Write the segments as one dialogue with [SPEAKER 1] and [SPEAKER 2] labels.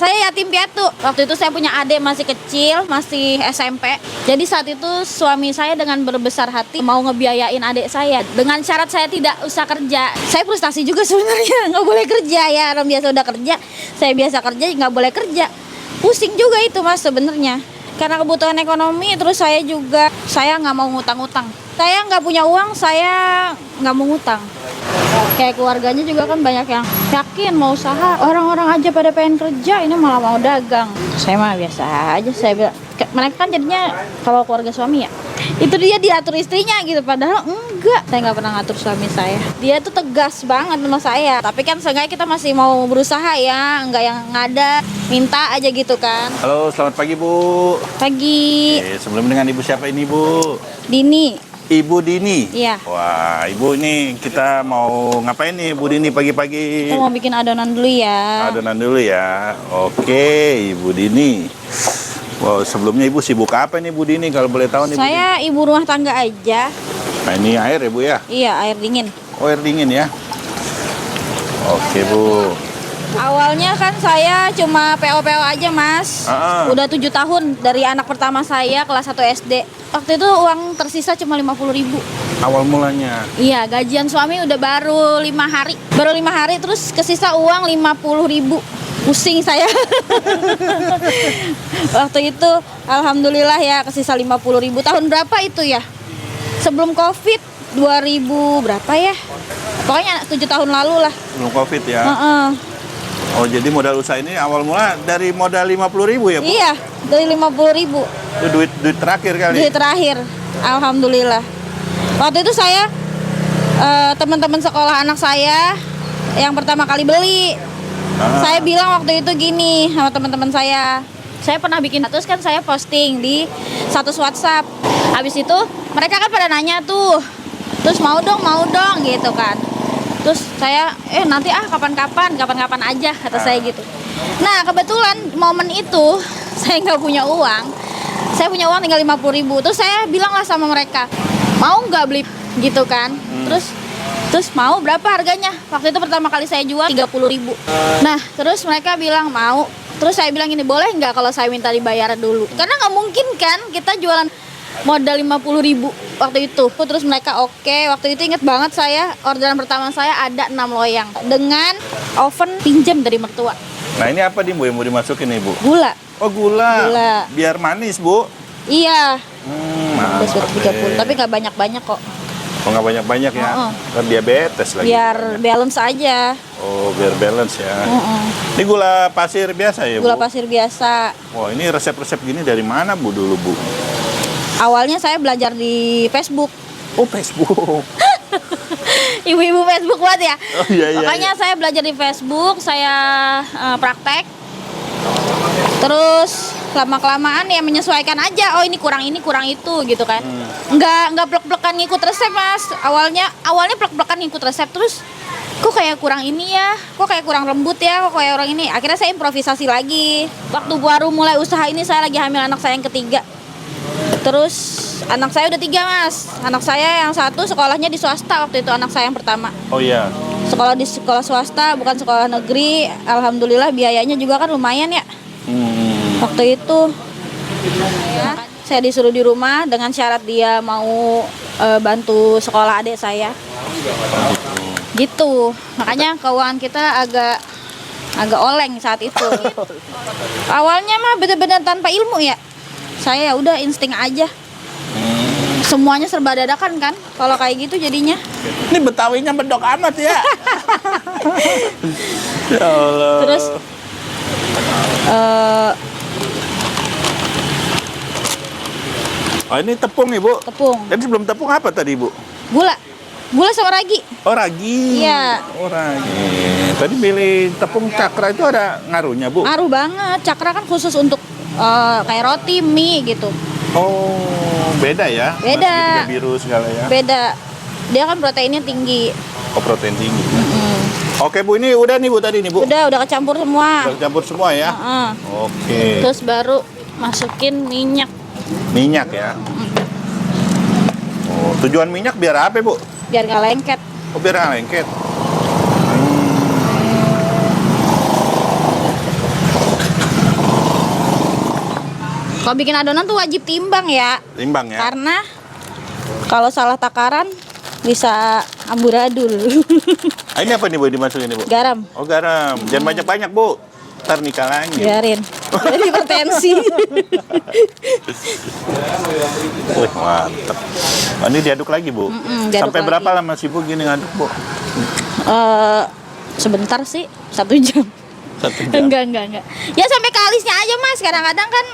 [SPEAKER 1] Saya yatim piatu. Waktu itu saya punya adik masih kecil, masih SMP. Jadi saat itu suami saya dengan berbesar hati mau ngebiayain adik saya dengan syarat saya tidak usah kerja. Saya frustasi juga sebenarnya, nggak boleh kerja ya. Orang biasa udah kerja, saya biasa kerja nggak boleh kerja. Pusing juga itu mas sebenarnya. Karena kebutuhan ekonomi, terus saya nggak mau ngutang-ngutang. Saya nggak punya uang, saya nggak mau ngutang. Kayak keluarganya juga kan banyak yang yakin mau usaha. Orang-orang aja pada pengen kerja, ini malah mau dagang. Saya mah biasa aja, saya bilang. Mereka kan jadinya kalau keluarga suami ya, itu dia diatur istrinya gitu. Padahal enggak, saya nggak pernah ngatur suami saya. Dia tuh tegas banget sama saya. Tapi kan seenggaknya kita masih mau berusaha ya, nggak yang ngada, minta aja gitu kan.
[SPEAKER 2] Halo, selamat pagi Bu.
[SPEAKER 1] Pagi.
[SPEAKER 2] Sebelum dengan Ibu siapa ini Bu?
[SPEAKER 1] Dini.
[SPEAKER 2] Ibu Dini?
[SPEAKER 1] Iya.
[SPEAKER 2] Wah, Ibu ini kita mau ngapain nih Bu Dini pagi-pagi?
[SPEAKER 1] Kita mau bikin adonan dulu ya.
[SPEAKER 2] Adonan dulu ya. Oke, Ibu Dini. Wow, sebelumnya Ibu sibuk apa nih Bu Dini kalau boleh tahu nih?
[SPEAKER 1] Saya
[SPEAKER 2] Bu Dini?
[SPEAKER 1] ibu rumah tangga aja.
[SPEAKER 2] Nah, ini air ya Bu ya?
[SPEAKER 1] Iya, air dingin.
[SPEAKER 2] Oh, air dingin ya. Oke Bu.
[SPEAKER 1] Awalnya kan saya cuma PO-PO aja mas. Udah 7 tahun dari anak pertama saya kelas 1 SD. Waktu itu uang tersisa cuma 50.000.
[SPEAKER 2] Awal mulanya?
[SPEAKER 1] Iya, gajian suami udah baru 5 hari. Baru 5 hari terus kesisa uang 50.000. Pusing saya. Waktu itu alhamdulillah ya kesisa 50.000. Tahun berapa itu ya? Sebelum Covid 2000 berapa ya? Pokoknya 7 tahun lalu lah.
[SPEAKER 2] Sebelum Covid ya? Oh, jadi modal usaha ini awal mula dari modal 50.000 ya Bu?
[SPEAKER 1] Iya, dari 50.000.
[SPEAKER 2] Itu duit terakhir kali?
[SPEAKER 1] Duit terakhir, alhamdulillah. Waktu itu saya teman-teman sekolah anak saya yang pertama kali beli. Saya bilang waktu itu gini sama teman-teman saya pernah bikin status kan, saya posting di status WhatsApp. Habis itu mereka kan pada nanya tuh, terus mau dong gitu kan. Terus saya nanti kapan-kapan aja kata saya gitu. Nah kebetulan momen itu saya nggak punya uang, saya punya uang tinggal 50.000. Terus saya bilang lah sama mereka, mau nggak beli gitu kan. Terus mau berapa harganya? Waktu itu pertama kali saya jual 30.000. Nah terus mereka bilang mau. Terus saya bilang ini boleh nggak kalau saya minta dibayar dulu? Karena nggak mungkin kan kita jualan modal 50.000 waktu itu. Terus mereka oke. Waktu itu inget banget saya orderan pertama saya ada 6 loyang dengan oven pinjam dari mertua.
[SPEAKER 2] Nah ini apa nih Bu yang mau dimasukin nih Bu?
[SPEAKER 1] Gula.
[SPEAKER 2] Oh gula. Biar manis Bu?
[SPEAKER 1] Iya.
[SPEAKER 2] Mantap
[SPEAKER 1] 30, tapi nggak banyak-banyak kok.
[SPEAKER 2] Oh nggak banyak-banyak ya? Kan diabetes lagi.
[SPEAKER 1] Biar balance aja.
[SPEAKER 2] Oh biar balance ya. Ini gula pasir biasa ya Bu?
[SPEAKER 1] Gula pasir biasa.
[SPEAKER 2] Wah ini resep-resep gini dari mana Bu dulu Bu?
[SPEAKER 1] Awalnya saya belajar di Facebook.
[SPEAKER 2] Oh Facebook.
[SPEAKER 1] Ibu-ibu Facebook banget ya.
[SPEAKER 2] Oh iya.
[SPEAKER 1] Makanya saya belajar di Facebook, saya praktek. Terus lama-kelamaan ya menyesuaikan aja. Oh ini kurang itu gitu kan. Nggak plek-plekan ngikut resep mas. Awalnya plek-plekan ngikut resep, terus kok kayak kurang ini ya, kok kayak kurang lembut ya, kok kayak orang ini. Akhirnya saya improvisasi lagi. Waktu baru mulai usaha ini saya lagi hamil anak saya yang ketiga. Terus anak saya udah 3 mas. Anak saya yang satu sekolahnya di swasta waktu itu, anak saya yang pertama.
[SPEAKER 2] Oh iya.
[SPEAKER 1] Sekolah di sekolah swasta, bukan sekolah negeri. Alhamdulillah biayanya juga kan lumayan ya. Waktu itu ya, saya disuruh di rumah dengan syarat dia mau bantu sekolah adik saya. Gitu. Makanya keuangan kita agak oleng saat itu. Awalnya mah benar-benar tanpa ilmu ya. Saya ya udah insting aja. Semuanya serba dadakan kan. Kalau kayak gitu jadinya.
[SPEAKER 2] Ini Betawinya medok amat ya. Ya Allah.
[SPEAKER 1] Terus
[SPEAKER 2] oh ini tepung nih Bu?
[SPEAKER 1] tepung.
[SPEAKER 2] Dan sebelum tepung apa tadi Bu?
[SPEAKER 1] Gula sama ragi.
[SPEAKER 2] Oh ragi.
[SPEAKER 1] Iya.
[SPEAKER 2] Oh ragi. Tadi pilih tepung cakra itu ada ngaruhnya Bu?
[SPEAKER 1] Ngaruh banget. Cakra kan khusus untuk kayak roti, mie gitu.
[SPEAKER 2] Oh beda ya?
[SPEAKER 1] Beda.
[SPEAKER 2] Masih biru segala ya?
[SPEAKER 1] Beda. Dia kan proteinnya tinggi.
[SPEAKER 2] Oh protein tinggi. Oke Bu, ini udah nih Bu tadi nih Bu?
[SPEAKER 1] Udah kecampur semua.
[SPEAKER 2] Udah campur semua ya? Oke.
[SPEAKER 1] Terus baru masukin minyak.
[SPEAKER 2] Minyak ya? Oh, tujuan minyak biar apa Bu?
[SPEAKER 1] Biar nggak lengket.
[SPEAKER 2] Oh biar nggak lengket.
[SPEAKER 1] Kalau bikin adonan tuh wajib timbang ya.
[SPEAKER 2] Timbang ya.
[SPEAKER 1] Karena kalau salah takaran bisa amburadul.
[SPEAKER 2] Ah, ini apa nih Bu dimasukin nih Bu?
[SPEAKER 1] Garam,
[SPEAKER 2] Oh garam. Jangan banyak-banyak Bu. Ntar nikah lagi.
[SPEAKER 1] biarin. Jadi hipertensi.
[SPEAKER 2] Wih mantep. Oh, ini diaduk lagi Bu.
[SPEAKER 1] diaduk
[SPEAKER 2] Sampai
[SPEAKER 1] lagi.
[SPEAKER 2] berapa lama sih Bu gini ngaduk Bu?
[SPEAKER 1] Sebentar sih, 1 jam.
[SPEAKER 2] 1 jam.
[SPEAKER 1] Enggak. Ya sampai kalisnya aja Mas. Kadang-kadang kan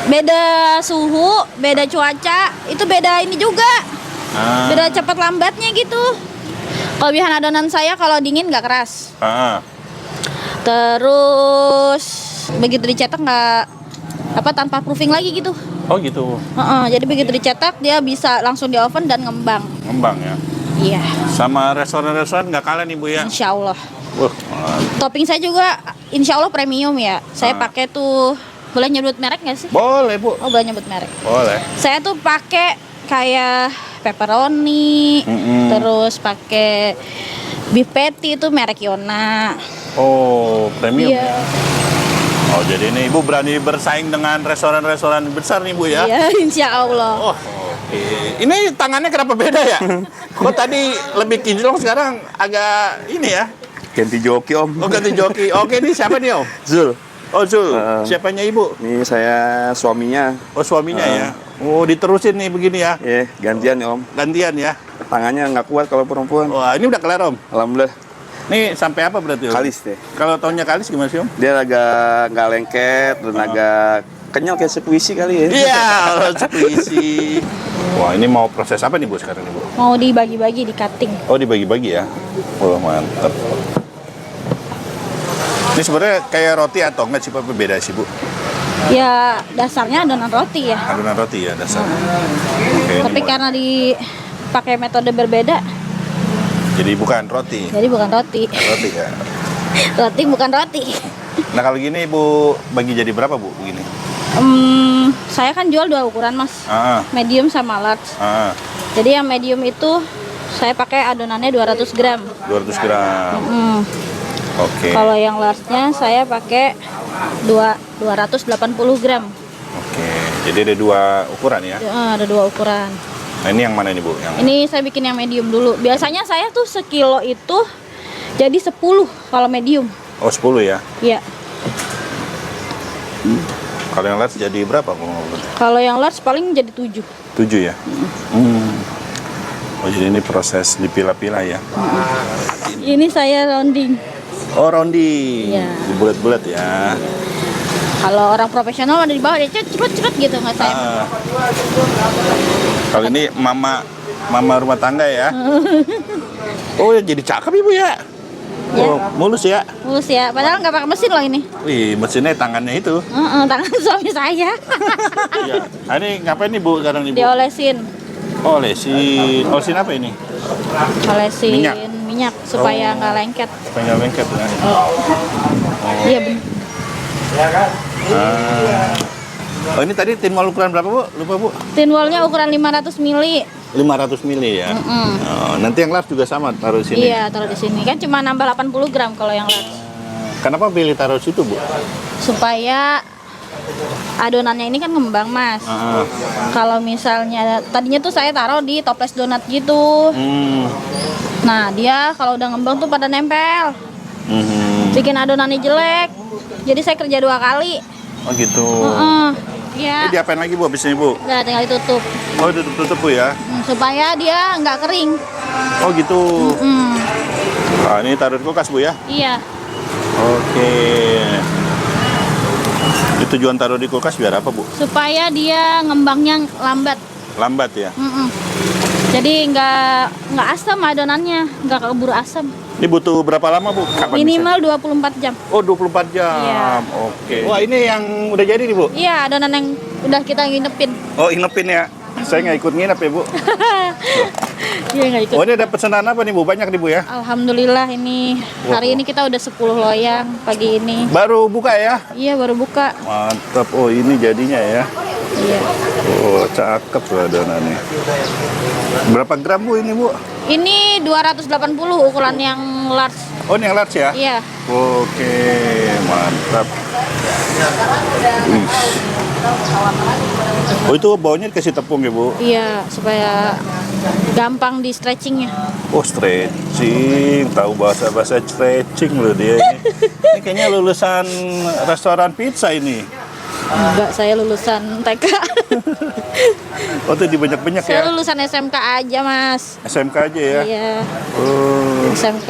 [SPEAKER 1] beda suhu, beda cuaca, itu beda ini juga.
[SPEAKER 2] Ah.
[SPEAKER 1] Beda cepat lambatnya gitu. Kelebihan adonan saya kalau dingin nggak keras.
[SPEAKER 2] Ah.
[SPEAKER 1] Terus begitu dicetak nggak tanpa proofing lagi gitu.
[SPEAKER 2] Oh gitu.
[SPEAKER 1] Jadi begitu dicetak dia bisa langsung di oven dan ngembang.
[SPEAKER 2] Ngembang ya.
[SPEAKER 1] Iya,
[SPEAKER 2] Sama restoran-restoran nggak kalah nih Bu ya.
[SPEAKER 1] insya Allah.
[SPEAKER 2] Wah, mantap.
[SPEAKER 1] Topping saya juga insya Allah premium ya. Saya pakai tuh, boleh nyebut merek nggak sih?
[SPEAKER 2] Boleh Bu.
[SPEAKER 1] Oh, boleh nyebut merek.
[SPEAKER 2] Boleh.
[SPEAKER 1] Saya tuh pakai kayak pepperoni, terus pakai beef patty itu merek Yona.
[SPEAKER 2] Oh, premium.
[SPEAKER 1] Iya.
[SPEAKER 2] Oh, jadi ini Ibu berani bersaing dengan restoran-restoran besar nih Bu ya.
[SPEAKER 1] Iya, insya Allah.
[SPEAKER 2] Oh, oke. Ini tangannya kenapa beda ya? Kok tadi lebih kinclong, sekarang agak ini ya?
[SPEAKER 3] Ganti joki om.
[SPEAKER 2] Oh, ganti joki. Oke, ini siapa nih Om?
[SPEAKER 3] Zul.
[SPEAKER 2] Oh, Zul. Siapanya Ibu?
[SPEAKER 3] Ini saya suaminya.
[SPEAKER 2] Oh, suaminya ya. Oh, diterusin nih begini ya.
[SPEAKER 3] Gantian ya om.
[SPEAKER 2] Gantian ya.
[SPEAKER 3] Tangannya nggak kuat kalau perempuan.
[SPEAKER 2] Wah, ini udah kelar Om.
[SPEAKER 3] Alhamdulillah.
[SPEAKER 2] Nih sampai apa berarti Om?
[SPEAKER 3] Kalis deh.
[SPEAKER 2] Kalau tahunnya kalis gimana sih Om?
[SPEAKER 3] Dia agak nggak lengket dan agak kenyal kayak sepuisi kali ya.
[SPEAKER 2] Iya, puisi. Wah, ini mau proses apa nih Bu sekarang nih Bu?
[SPEAKER 1] Mau dibagi-bagi, di cutting.
[SPEAKER 2] Oh, dibagi-bagi ya. Wah, mantap. Ini sebenarnya kayak roti atau enggak sih Pak, beda sih Bu?
[SPEAKER 1] Ya dasarnya adonan roti ya.
[SPEAKER 2] Adonan roti ya dasarnya. Oke, ini
[SPEAKER 1] Tapi karena dipakai metode berbeda,
[SPEAKER 2] jadi bukan roti.
[SPEAKER 1] jadi bukan roti.
[SPEAKER 2] Roti ya.
[SPEAKER 1] Roti bukan roti.
[SPEAKER 2] Nah, kalau gini Bu bagi jadi berapa Bu begini?
[SPEAKER 1] Saya kan jual 2 ukuran Mas,
[SPEAKER 2] Ah,
[SPEAKER 1] medium sama large.
[SPEAKER 2] ah,
[SPEAKER 1] Jadi yang medium itu saya pakai adonannya 200 gram.
[SPEAKER 2] 200 gram. Oke.
[SPEAKER 1] Kalau yang large-nya saya pakai 280 gram.
[SPEAKER 2] Oke. Jadi ada 2 ukuran ya.
[SPEAKER 1] Ada 2 ukuran.
[SPEAKER 2] Nah, ini yang mana nih Bu? Yang
[SPEAKER 1] Ini saya bikin yang medium dulu. Biasanya saya tuh sekilo itu jadi 10 kalau medium.
[SPEAKER 2] Oh, 10 ya.
[SPEAKER 1] Iya.
[SPEAKER 2] Kalau yang large jadi berapa kalau nggak boleh?
[SPEAKER 1] Kalau yang large paling jadi 7.
[SPEAKER 2] 7 ya. Oh, jadi ini proses dipilah-pilah ya.
[SPEAKER 1] Ini saya rounding.
[SPEAKER 2] Oh, rounding.
[SPEAKER 1] Iya.
[SPEAKER 2] Bulat-bulat ya.
[SPEAKER 1] Kalau orang profesional ada di bawah ya cepet-cepet gitu nggak saya.
[SPEAKER 2] Ah. Kalau ini mama rumah tangga ya. Oh, jadi cakep Ibu ya.
[SPEAKER 1] Ya.
[SPEAKER 2] Oh, mulus ya.
[SPEAKER 1] Mulus ya. Padahal nggak pakai mesin loh ini.
[SPEAKER 2] Wih, mesinnya tangannya itu.
[SPEAKER 1] Tangan suami saya.
[SPEAKER 2] Iya. Nah, ini ngapain nih Bu sekarang nih Bu?
[SPEAKER 1] Diolesin.
[SPEAKER 2] Oh, olesin. Olesin apa ini?
[SPEAKER 1] Olesin
[SPEAKER 2] Minyak?
[SPEAKER 1] minyak supaya nggak lengket.
[SPEAKER 2] Supaya nggak lengket ya.
[SPEAKER 1] Iya benar.
[SPEAKER 2] Oh, ini tadi tin wall ukuran berapa Bu? Lupa Bu.
[SPEAKER 1] Tin wallnya ukuran 500 mili.
[SPEAKER 2] 500 mili ya. Oh, nanti yang large juga sama taruh di sini.
[SPEAKER 1] Iya, taruh di sini. Kan cuma nambah 80 gram kalau yang large.
[SPEAKER 2] Kenapa pilih taruh situ Bu?
[SPEAKER 1] Supaya adonannya ini kan ngembang, Mas. Kalau misalnya tadinya tuh saya taruh di toples donat gitu. Nah, dia kalau udah ngembang tuh pada nempel. Bikin adonannya jelek. Jadi saya kerja 2 kali.
[SPEAKER 2] Oh gitu.
[SPEAKER 1] Iya.
[SPEAKER 2] Ini diapain lagi Bu habis ini Bu?
[SPEAKER 1] Udah tinggal ditutup.
[SPEAKER 2] Oh, tutup Bu ya.
[SPEAKER 1] Supaya dia nggak kering.
[SPEAKER 2] Oh gitu. Nah, ini taruh di kulkas Bu ya.
[SPEAKER 1] Iya.
[SPEAKER 2] Oke. Ini tujuan taruh di kulkas biar apa Bu?
[SPEAKER 1] Supaya dia ngembangnya lambat.
[SPEAKER 2] Lambat ya.
[SPEAKER 1] Jadi nggak asam adonannya, nggak keburu asam.
[SPEAKER 2] Ini butuh berapa lama Bu? Kapan
[SPEAKER 1] Minimal 24 jam.
[SPEAKER 2] bisa? Oh, 24 jam.
[SPEAKER 1] Iya.
[SPEAKER 2] Oke. Wah, ini yang udah jadi nih Bu?
[SPEAKER 1] Iya, adonan yang udah kita nginepin.
[SPEAKER 2] Oh, nginepin ya. Saya nggak ikut nginep ya Bu.
[SPEAKER 1] Iya nggak ikut.
[SPEAKER 2] Oh, ini ada pesanan apa nih Bu? Banyak nih Bu ya?
[SPEAKER 1] Alhamdulillah ini hari ini kita udah 10 loyang pagi ini.
[SPEAKER 2] Baru buka ya?
[SPEAKER 1] Iya baru buka.
[SPEAKER 2] Mantap. Oh, ini jadinya ya.
[SPEAKER 1] Iya.
[SPEAKER 2] Oh, cakep tuh adonannya. Berapa gram Bu ini Bu?
[SPEAKER 1] Ini 280 ukuran yang large.
[SPEAKER 2] Oh, ini yang large ya?
[SPEAKER 1] Iya.
[SPEAKER 2] Oke, mantap. Wih. Oh itu baunya dikasih tepung ya Bu?
[SPEAKER 1] Iya, supaya gampang di stretchingnya.
[SPEAKER 2] Oh stretching, tahu bahasa stretching loh dia ini. Ini kayaknya lulusan restoran pizza ini.
[SPEAKER 1] Enggak, saya lulusan TK.
[SPEAKER 2] Oh tuh dibanyak-banyak
[SPEAKER 1] Saya
[SPEAKER 2] ya?
[SPEAKER 1] lulusan SMK aja, Mas.
[SPEAKER 2] SMK aja ya?
[SPEAKER 1] Iya,
[SPEAKER 2] Oh,
[SPEAKER 1] SMK.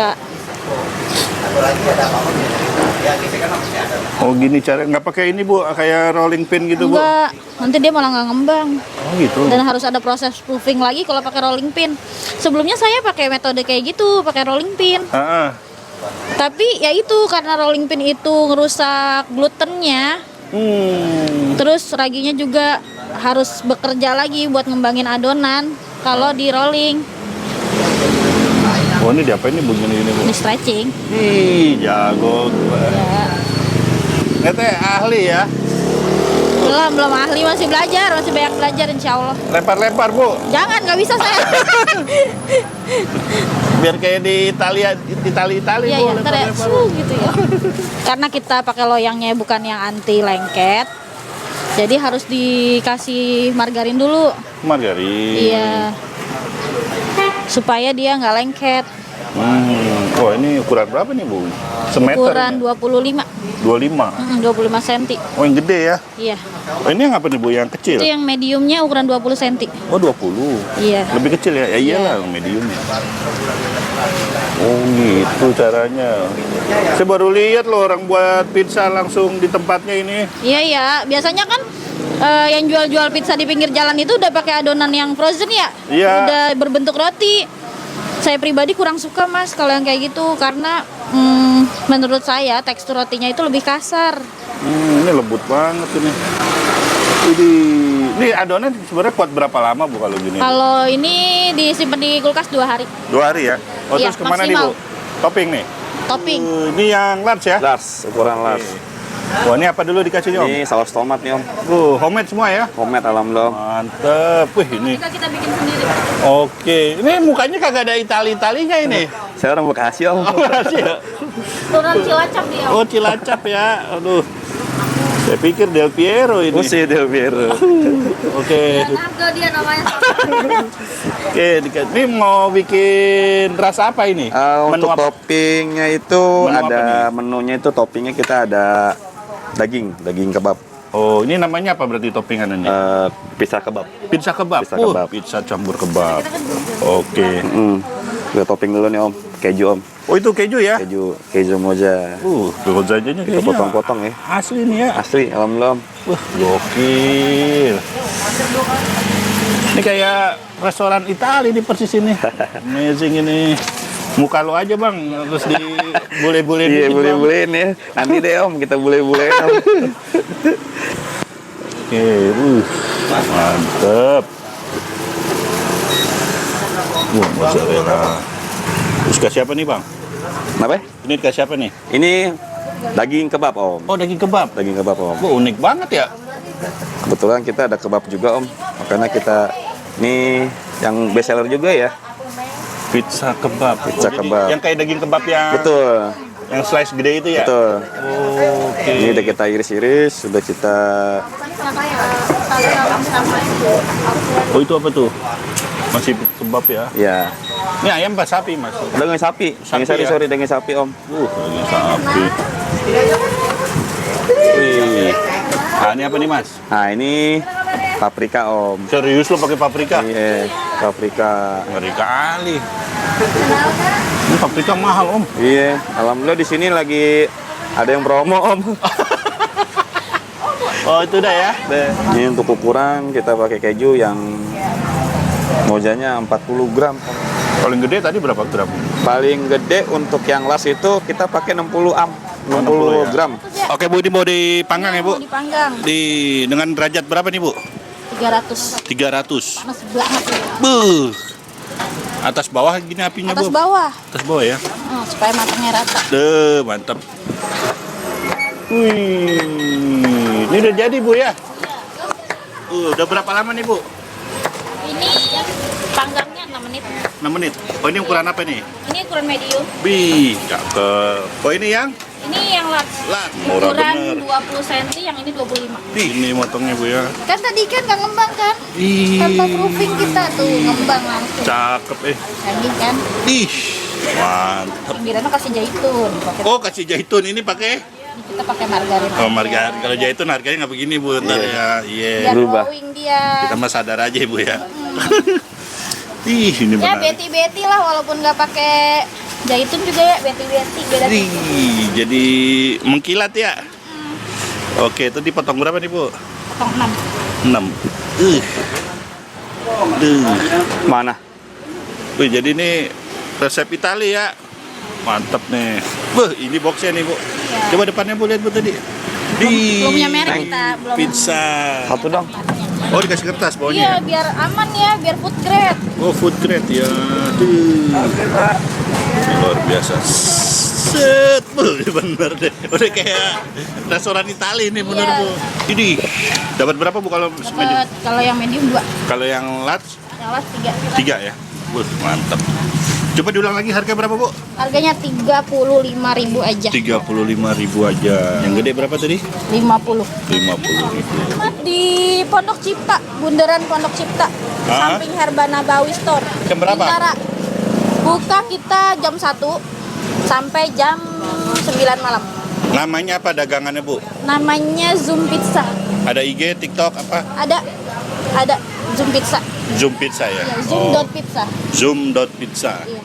[SPEAKER 2] oh gini cara, nggak pakai ini Bu, kayak rolling pin gitu Bu?
[SPEAKER 1] Enggak, nanti dia malah nggak ngembang.
[SPEAKER 2] Oh gitu?
[SPEAKER 1] Dan harus ada proses proofing lagi kalau pakai rolling pin. Sebelumnya saya pakai metode kayak gitu, pakai rolling pin.
[SPEAKER 2] Ah, ah.
[SPEAKER 1] Tapi ya itu karena rolling pin itu ngerusak glutennya. Terus raginya juga harus bekerja lagi buat ngembangin adonan kalau di rolling,
[SPEAKER 2] Oh ini diapain nih begini ini Bu?
[SPEAKER 1] di stretching.
[SPEAKER 2] Ih, jago gua.
[SPEAKER 1] Ya.
[SPEAKER 2] Ini teh ahli ya?
[SPEAKER 1] Belum ahli, masih belajar, masih banyak belajar insya Allah.
[SPEAKER 2] Lempar-lempar Bu,
[SPEAKER 1] Jangan, nggak bisa saya.
[SPEAKER 2] biar kayak di Italia
[SPEAKER 1] Iya
[SPEAKER 2] Bu,
[SPEAKER 1] ya, ntar ya, gitu ya. Karena kita pakai loyangnya bukan yang anti lengket, jadi harus dikasih margarin dulu.
[SPEAKER 2] Margarin.
[SPEAKER 1] Iya. Supaya dia nggak lengket.
[SPEAKER 2] Oh ini ukuran berapa nih Bu? Semeter?
[SPEAKER 1] Ukuran
[SPEAKER 2] ini?
[SPEAKER 1] 25,
[SPEAKER 2] 25?
[SPEAKER 1] 25 cm.
[SPEAKER 2] Oh yang gede ya?
[SPEAKER 1] Iya.
[SPEAKER 2] Oh ini yang apa nih Bu? Yang kecil?
[SPEAKER 1] Itu yang mediumnya ukuran 20 cm.
[SPEAKER 2] Oh 20?
[SPEAKER 1] Iya.
[SPEAKER 2] Lebih kecil ya? Ya iyalah medium ya. Oh gitu caranya. Saya baru lihat loh orang buat pizza langsung di tempatnya ini.
[SPEAKER 1] Iya ya, biasanya kan yang jual-jual pizza di pinggir jalan itu udah pakai adonan yang frozen ya,
[SPEAKER 2] Iya.
[SPEAKER 1] udah berbentuk roti. Saya pribadi kurang suka Mas kalau yang kayak gitu karena menurut saya tekstur rotinya itu lebih kasar.
[SPEAKER 2] Ini lembut banget ini. Ini adonan sebenarnya kuat berapa lama Bu kalau gini?
[SPEAKER 1] Kalau ini disimpan di kulkas 2 hari.
[SPEAKER 2] 2 hari ya? Oh
[SPEAKER 1] Iya,
[SPEAKER 2] terus kemana nih Bu?
[SPEAKER 1] maksimal.
[SPEAKER 2] Topping nih?
[SPEAKER 1] Topping.
[SPEAKER 2] Ini yang large ya?
[SPEAKER 3] Lars, ukuran Lars.
[SPEAKER 2] Wah ini apa dulu dikasihnya Om?
[SPEAKER 3] Ini saus tomat nih Om.
[SPEAKER 2] Homemade semua ya?
[SPEAKER 3] Homemade alhamdulillah.
[SPEAKER 2] Mantep. Wih ini.
[SPEAKER 1] Kita bikin sendiri.
[SPEAKER 2] Oke. Ini mukanya kagak ada Itali-Italinya ini.
[SPEAKER 3] Saya orang Bekasi Om.
[SPEAKER 2] Oh, rahasia.
[SPEAKER 1] Turun Cilacap dia.
[SPEAKER 2] Oh Cilacap ya. Aduh. Saya pikir Del Piero ini.
[SPEAKER 3] Jose Del Piero.
[SPEAKER 2] Oke.
[SPEAKER 1] Harga dia namanya.
[SPEAKER 2] Oke, ini mau bikin rasa apa ini?
[SPEAKER 3] Untuk
[SPEAKER 2] apa?
[SPEAKER 3] toppingnya itu
[SPEAKER 2] Menu apa
[SPEAKER 3] ada menunya itu toppingnya kita ada daging kebab,
[SPEAKER 2] Oh, ini namanya apa berarti toppingan ini?
[SPEAKER 3] pizza kebab.
[SPEAKER 2] Pizza kebab.
[SPEAKER 3] Pizza kebab.
[SPEAKER 2] Pizza campur kebab. Oke.
[SPEAKER 3] Kita topping dulu nih Om, keju Om,
[SPEAKER 2] Oh, itu keju ya?
[SPEAKER 3] keju moza.
[SPEAKER 2] Gojanya
[SPEAKER 3] Kita
[SPEAKER 2] kayaknya
[SPEAKER 3] potong-potong ya.
[SPEAKER 2] asli nih ya.
[SPEAKER 3] Asli, alhamdulillah Om.
[SPEAKER 2] Wah, gokil. Ini kayak restoran Italia di persis ini. Amazing ini. Muka lo aja bang, terus di bule-bule
[SPEAKER 3] Iya, boleh-bolehin ya. Nanti deh Om, kita boleh-bolehin Om.
[SPEAKER 2] Oke, mantep. Mozzarella. Terus kasih apa nih bang?
[SPEAKER 3] Kenapa?
[SPEAKER 2] Ini dikasih apa nih?
[SPEAKER 3] Ini daging kebab Om.
[SPEAKER 2] Oh, daging kebab.
[SPEAKER 3] Daging kebab Om.
[SPEAKER 2] Wah, unik banget ya.
[SPEAKER 3] Kebetulan kita ada kebab juga Om. Makanya kita ini yang best seller juga ya.
[SPEAKER 2] Pizza kebab.
[SPEAKER 3] Pizza
[SPEAKER 2] jadi
[SPEAKER 3] kebab.
[SPEAKER 2] Yang kayak daging kebab yang
[SPEAKER 3] Betul.
[SPEAKER 2] yang slice gede itu ya.
[SPEAKER 3] Betul.
[SPEAKER 2] Oke.
[SPEAKER 3] Ini udah kita iris-iris, sudah kita
[SPEAKER 2] Oh, itu apa tuh? Masih kebab ya.
[SPEAKER 3] ya.
[SPEAKER 2] Ini ayam apa sapi mas?
[SPEAKER 3] Daging sapi.
[SPEAKER 2] Sapi
[SPEAKER 3] Daging sapi,
[SPEAKER 2] ya?
[SPEAKER 3] sorry, daging sapi Om.
[SPEAKER 2] Daging sapi. Wih. Ah, ini apa nih mas?
[SPEAKER 3] Nah, ini paprika Om.
[SPEAKER 2] Serius lo pakai paprika?
[SPEAKER 3] Iya, paprika.
[SPEAKER 2] Ngeri kali. Ini paprika mahal om.
[SPEAKER 3] Iya, alhamdulillah di sini lagi ada yang promo Om.
[SPEAKER 2] Oh itu udah ya?
[SPEAKER 3] Ini untuk ukuran kita pakai keju yang mojanya 40 gram.
[SPEAKER 2] Paling gede tadi berapa gram?
[SPEAKER 3] Paling gede untuk yang las itu kita pakai 60
[SPEAKER 2] ya?
[SPEAKER 3] gram.
[SPEAKER 2] Oke bu, ini mau dipanggang ya bu?
[SPEAKER 1] Mau dipanggang
[SPEAKER 2] Dengan derajat berapa nih bu?
[SPEAKER 1] 300.
[SPEAKER 2] 300.
[SPEAKER 1] Mas banget ya.
[SPEAKER 2] Buh. Atas bawah gini apinya
[SPEAKER 1] Atas
[SPEAKER 2] bu?
[SPEAKER 1] bawah.
[SPEAKER 2] Atas bawah ya?
[SPEAKER 1] Supaya matangnya rata.
[SPEAKER 2] Deh, mantap. Wih, ini udah jadi bu ya? Udah berapa lama nih bu?
[SPEAKER 1] Ini yang panggangnya 6 menit.
[SPEAKER 2] 6 menit. Oh ini ukuran apa nih?
[SPEAKER 1] Ini ukuran medium.
[SPEAKER 2] Bih, cakep. Oh ini yang?
[SPEAKER 1] Ini yang large.
[SPEAKER 2] Lah, murah
[SPEAKER 1] Ukuran
[SPEAKER 2] bener.
[SPEAKER 1] 20 cm, yang ini 25.
[SPEAKER 2] Ini motongnya Bu ya.
[SPEAKER 1] Kan tadi kan nggak ngembang kan?
[SPEAKER 2] Ih,
[SPEAKER 1] Tanpa proofing kita tuh ngembang langsung.
[SPEAKER 2] cakep
[SPEAKER 1] Ini kan
[SPEAKER 2] Ih, mantap.
[SPEAKER 1] pinggirannya kasih zaitun.
[SPEAKER 2] Oh, kasih zaitun ini pakai
[SPEAKER 1] Ini kita pakai margarin.
[SPEAKER 2] oh, margarin. Kalau zaitun harganya nggak begini Bu, ntar ya. Iya.
[SPEAKER 1] Biar
[SPEAKER 3] Berubah.
[SPEAKER 1] glowing dia.
[SPEAKER 2] Kita mah sadar aja Bu ya. Ih, ini
[SPEAKER 1] Ya
[SPEAKER 2] menarik.
[SPEAKER 1] beti-beti lah walaupun nggak pakai zaitun juga ya beti-beti beda tipis.
[SPEAKER 2] Ih, jadi mengkilat ya. Oke, itu dipotong berapa nih Bu?
[SPEAKER 1] Potong 6.
[SPEAKER 2] 6.
[SPEAKER 3] Mana?
[SPEAKER 2] Wih, jadi ini resep Itali ya. Mantap nih. Wah, ini boxnya nih Bu.
[SPEAKER 1] Ya.
[SPEAKER 2] Coba depannya Bu, lihat Bu tadi.
[SPEAKER 1] Belum merek kita, belum.
[SPEAKER 2] Pizza.
[SPEAKER 3] Satu dong.
[SPEAKER 2] Oh, dikasih kertas
[SPEAKER 1] Iya,
[SPEAKER 2] bawahnya.
[SPEAKER 1] biar aman ya, biar food grade.
[SPEAKER 2] Oh, food grade ya. Luar biasa. Set, bener deh. Udah kayak restoran Itali ini bener
[SPEAKER 1] Iya.
[SPEAKER 2] Bu. Ini dapat berapa Bu kalau medium?
[SPEAKER 1] Dapat kalau yang medium 2,
[SPEAKER 2] Kalau yang large
[SPEAKER 1] yang last 3.
[SPEAKER 2] 3 ya. Mantap. Coba diulang lagi harga berapa Bu?
[SPEAKER 1] Harganya 35.000 aja.
[SPEAKER 2] 35.000 aja. Yang gede berapa tadi?
[SPEAKER 1] 50.
[SPEAKER 2] 50.000.
[SPEAKER 1] Di Pondok Cipta, Bundaran Pondok Cipta.
[SPEAKER 2] Ah.
[SPEAKER 1] Samping Herbana Bawi Store.
[SPEAKER 2] Jam berapa?
[SPEAKER 1] Bintara. Buka kita jam 1 sampai jam 9 malam.
[SPEAKER 2] Namanya apa dagangannya Bu?
[SPEAKER 1] Namanya Zoom Pizza.
[SPEAKER 2] Ada IG, TikTok apa?
[SPEAKER 1] Ada Zoom Pizza.
[SPEAKER 2] Zoom Pizza ya.
[SPEAKER 1] Ya, Zoom.pizza.
[SPEAKER 2] Zoom.pizza.
[SPEAKER 1] Iya.